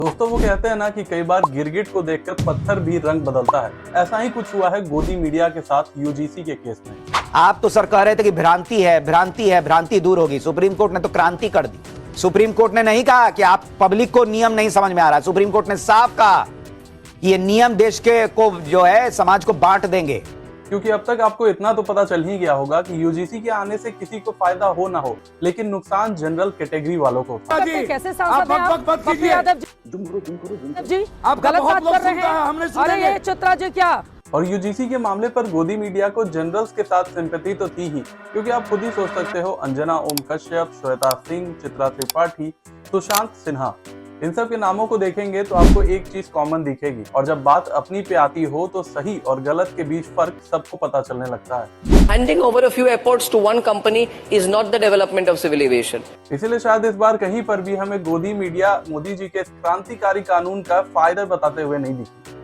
दोस्तों वो कहते हैं ना कि कई बार गिरगिट को देखकर पत्थर भी रंग बदलता है। ऐसा ही कुछ हुआ है गोदी मीडिया के साथ यूजीसी के केस में। आप तो सर कह रहे थे कि भ्रांति है, भ्रांति है, भ्रांति दूर होगी। सुप्रीम कोर्ट ने तो क्रांति कर दी। सुप्रीम कोर्ट ने नहीं कहा कि आप पब्लिक को नियम नहीं समझ में आ रहा है। सुप्रीम कोर्ट ने साफ कहा कि ये नियम देश के को जो है समाज को बांट देंगे। क्योंकि अब तक आपको इतना तो पता चल ही गया होगा कि यूजीसी के आने से किसी को फायदा हो ना हो, लेकिन नुकसान जनरल कैटेगरी वालों को। कैसे सांसद हैं आप? पप्पू यादव जी आप गलत बात कर रहे हैं। अरे ये चित्रा जी क्या? और यूजीसी के मामले पर गोदी मीडिया को जनरल्स के साथ सिंपैथी तो थी ही, क्योंकि आप खुद ही सोच सकते हो अंजना ओम कश्यप, श्वेता सिंह, चित्रा त्रिपाठी, सुशांत सिन्हा, इन सब के नामों को देखेंगे तो आपको एक चीज कॉमन दिखेगी। और जब बात अपनी पे आती हो तो सही और गलत के बीच फर्क सबको पता चलने लगता है। Handing over a few airports to one company is not the development of civil aviation. इसीलिए शायद इस बार कहीं पर भी हमें गोदी मीडिया मोदी जी के क्रांतिकारी कानून का फायदा बताते हुए नहीं दिखी।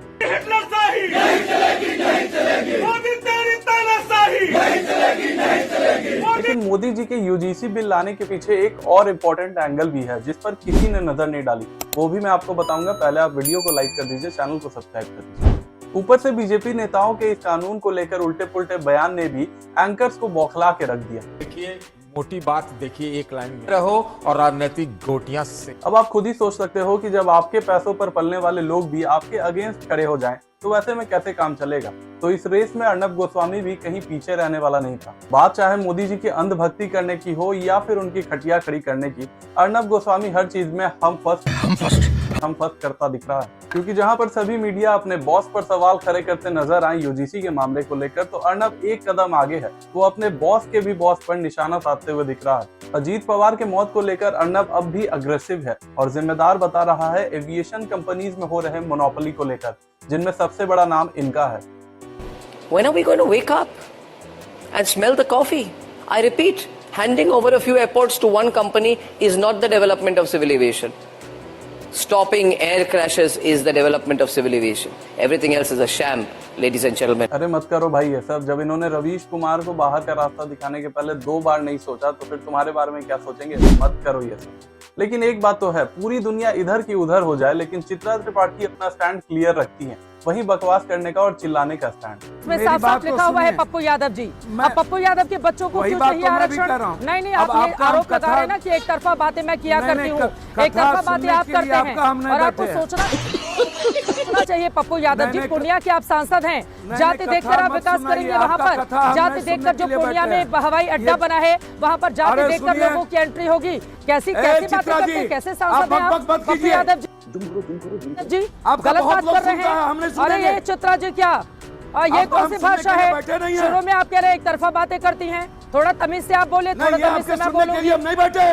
लेकिन मोदी जी के यूजीसी बिल लाने के पीछे एक और इम्पोर्टेंट एंगल भी है जिस पर किसी ने नजर नहीं डाली। वो भी मैं आपको बताऊंगा। पहले आप वीडियो को लाइक कर दीजिए, चैनल को सब्सक्राइब कर दीजिए। ऊपर से बीजेपी नेताओं के इस कानून को लेकर उल्टे पुल्टे बयान ने भी एंकर्स को बौखला के रख दिया। देखिए मोटी बात, देखिए एक लाइन में रहो और राजनीतिक गोटियां से। अब आप खुद ही सोच सकते हो कि जब आपके पैसों पर पलने वाले लोग भी आपके अगेंस्ट खड़े हो जाएं, तो वैसे में कैसे काम चलेगा। तो इस रेस में अर्नब गोस्वामी भी कहीं पीछे रहने वाला नहीं था। बात चाहे मोदी जी की अंधभक्ति करने की हो या फिर उनकी खटिया खड़ी करने की, अर्नब गोस्वामी हर चीज में हम फर्स्ट करता दिख रहा है। क्योंकि जहां पर सभी मीडिया अपने बॉस पर सवाल खड़े करते नजर आए यूजीसी के मामले को लेकर, तो अर्नब एक कदम आगे है। वो अपने बॉस के भी बॉस पर निशाना साधते हुए दिख रहा है। अजीत पवार के मौत को लेकर अर्नब अब भी अग्रेसिव है और जिम्मेदार बता रहा है एविएशन कंपनीज में हो रहे मोनोपोली को लेकर, जिनमें सबसे बड़ा नाम इनका है। When are we going to wake up and smell the coffee? I repeat, handing over a few airports to one company is not the development of civil aviation. Stopping air crashes is the development of civil aviation. Everything else is a sham, ladies and gentlemen. अरे मत करो भाई ये सब। जब इन्होंने रवीश कुमार को बाहर का रास्ता दिखाने के पहले 2 बार नहीं सोचा, तो फिर तुम्हारे बारे में क्या सोचेंगे? मत करो ये सब। लेकिन एक बात तो है, पूरी दुनिया इधर की उधर हो जाए, लेकिन चित्रा त्रिपाठी अपना स्टैंड क्लियर रखती हैं। वही बकवास करने का और चिल्लाने का स्टैंड। इसमें साफ साफ लिखा हुआ है पप्पू यादव जी। अब पप्पू यादव के बच्चों को क्यों चाहिए आरक्षण? नहीं, आप ये आरोप लगा रहे हैं ना कि एक तरफा बातें मैं किया करती हूँ, एक तरफा बातें आप करते हैं। और आपको सोचना चाहिए पप्पू यादव जी, पूर्णिया के आप सांसद हैं। जाते देखकर आप विकास करेंगे वहाँ पर। जाते देखकर जो पूर्णिया में हवाई अड्डा बना है वहाँ पर जाते देखकर लोगों की एंट्री होगी। कैसी बातें करते हैं, कैसे सांसद हैं आप? पप्पू यादव जी आप गलत बात कर रहे हैं। अरे ये चित्रा जी क्या? ये कौन सी भाषा है? शुरू में आप कह रहे हैं एक तरफा बातें करती हैं। थोड़ा तमीज से आप बोले, थोड़ा तमीज से मैं बोलूंगी।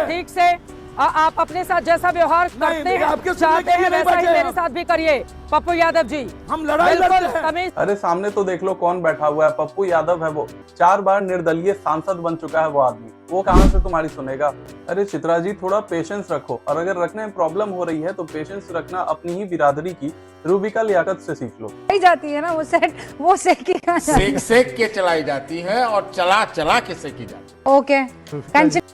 ठीक से आप अपने साथ जैसा व्यवहार करते हैं, चाहते हैं, वैसा ही मेरे साथ भी करिए पप्पू यादव जी। हम लड़ाई लड़ते हैं। अरे सामने तो देख लो कौन बैठा हुआ है, पप्पू यादव है वो। 4 बार निर्दलीय सांसद बन चुका है वो आदमी। वो कहां से तुम्हारी सुनेगा? अरे चित्रा जी थोड़ा पेशेंस रखो, और अगर रखने में प्रॉब्लम हो रही है तो पेशेंस रखना अपनी ही बिरादरी की रूबिका लियाकत से सीख लो। जाती है ना वो सेक के चलाई जाती है और चला के सेकी जाती है। ओके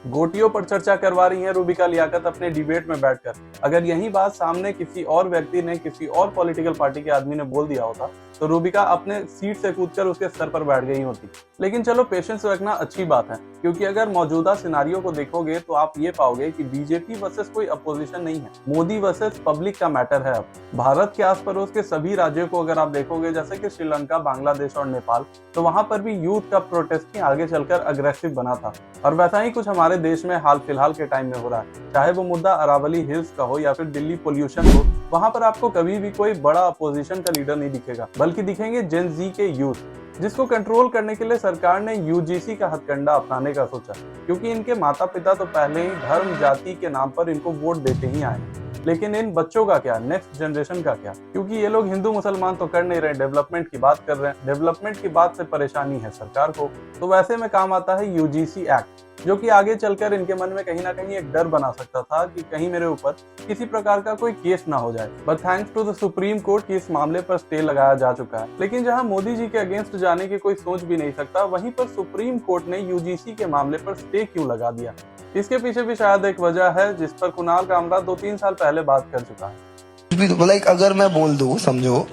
गोटियों पर चर्चा करवा रही हैं रूबिका लियाकत अपने डिबेट में बैठकर। अगर यही बात सामने किसी और व्यक्ति ने, किसी और पॉलिटिकल पार्टी के आदमी ने बोल दिया होता, तो रूबिका अपने सीट से कूदकर उसके सर पर बैठ गई होती। लेकिन चलो पेशेंस रखना अच्छी बात है, क्योंकि अगर मौजूदा सिनारियो को देखोगे तो आप ये पाओगे कि बीजेपी वर्सेस कोई अपोजिशन नहीं है, मोदी वर्सेस पब्लिक का मैटर है। अब भारत के आस पड़ोस के सभी राज्यों को अगर आप देखोगे, जैसे कि श्रीलंका, बांग्लादेश और नेपाल, तो वहां पर भी यूथ का प्रोटेस्ट ही आगे चलकर अग्रेसिव बना था। और वैसा ही कुछ हमारे देश में हाल फिलहाल के टाइम में हो रहा है। चाहे वो मुद्दा अरावली हिल्स का हो या फिर दिल्ली पोल्यूशन हो, वहां पर आपको कभी भी कोई बड़ा अपोजिशन का लीडर नहीं दिखेगा, बल्कि दिखेंगे जेन जी के यूथ, जिसको कंट्रोल करने के लिए सरकार ने यूजीसी का हथकंडा अपनाने का सोचा। क्योंकि इनके माता पिता तो पहले ही धर्म जाति के नाम पर इनको वोट देते ही आए, लेकिन इन बच्चों का क्या, नेक्स्ट जनरेशन का क्या? क्योंकि ये लोग हिंदू मुसलमान तो कर नहीं रहे, डेवलपमेंट की बात कर रहे हैं। डेवलपमेंट की बात से परेशानी है सरकार को, तो वैसे में काम आता है यूजीसी एक्ट, जो कि आगे चलकर इनके मन में कहीं ना कहीं एक डर बना सकता था कि कहीं मेरे ऊपर किसी प्रकार का कोई केस ना हो जाए। But thanks to the supreme court की इस मामले पर स्टे लगाया जा चुका है। लेकिन जहां मोदी जी के अगेंस्ट जाने की कोई सोच भी नहीं सकता, वहीं पर सुप्रीम कोर्ट ने यूजीसी के मामले पर स्टे क्यों लगा दिया? इसके पीछे भी शायद एक वजह है जिस पर कुणाल कामरा 2-3 साल पहले बात कर चुका है। भी लाइक अगर मैं बोल दूं, समझो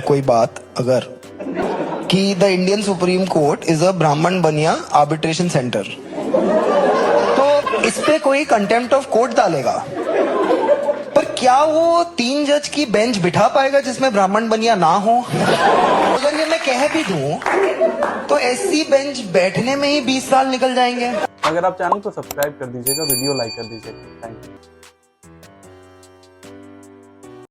कोई बात अगर कि the Indian supreme court is a ब्राह्मण बनिया आर्बिट्रेशन सेंटर, तो इस पे कोई कंटेम्प्ट ऑफ कोर्ट डालेगा, पर क्या वो 3 जज की बेंच बिठा पाएगा जिसमें ब्राह्मण बनिया ना हो? अगर ये मैं कह भी दूं तो ऐसी बेंच बैठने में ही 20 साल निकल जाएंगे। अगर आप चैनल को सब्सक्राइब कर दीजिएगा, वीडियो लाइक कर दीजिएगा। Thank you.